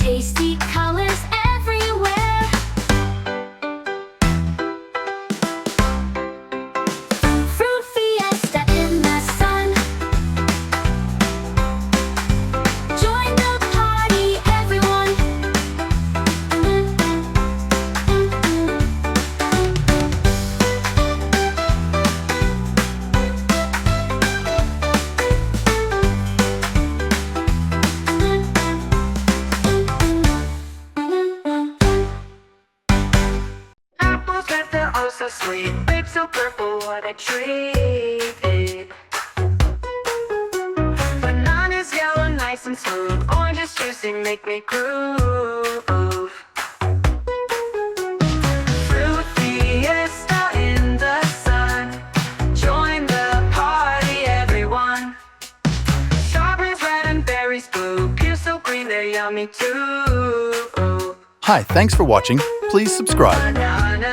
Tasty colors everywhere. Fruit fiesta in the sun. Join the party, everyone. Apples red, they're oh so sweet. Grapes so purple, what a treat. Bananas yellow, nice and smooth. Oranges juicy, make me groove. Fruit fiesta in the sun. Join the party, everyone. Strawberries red and berries blue. Pears so green, they're yummy too. Hi, thanks for watching. Please subscribe. Banana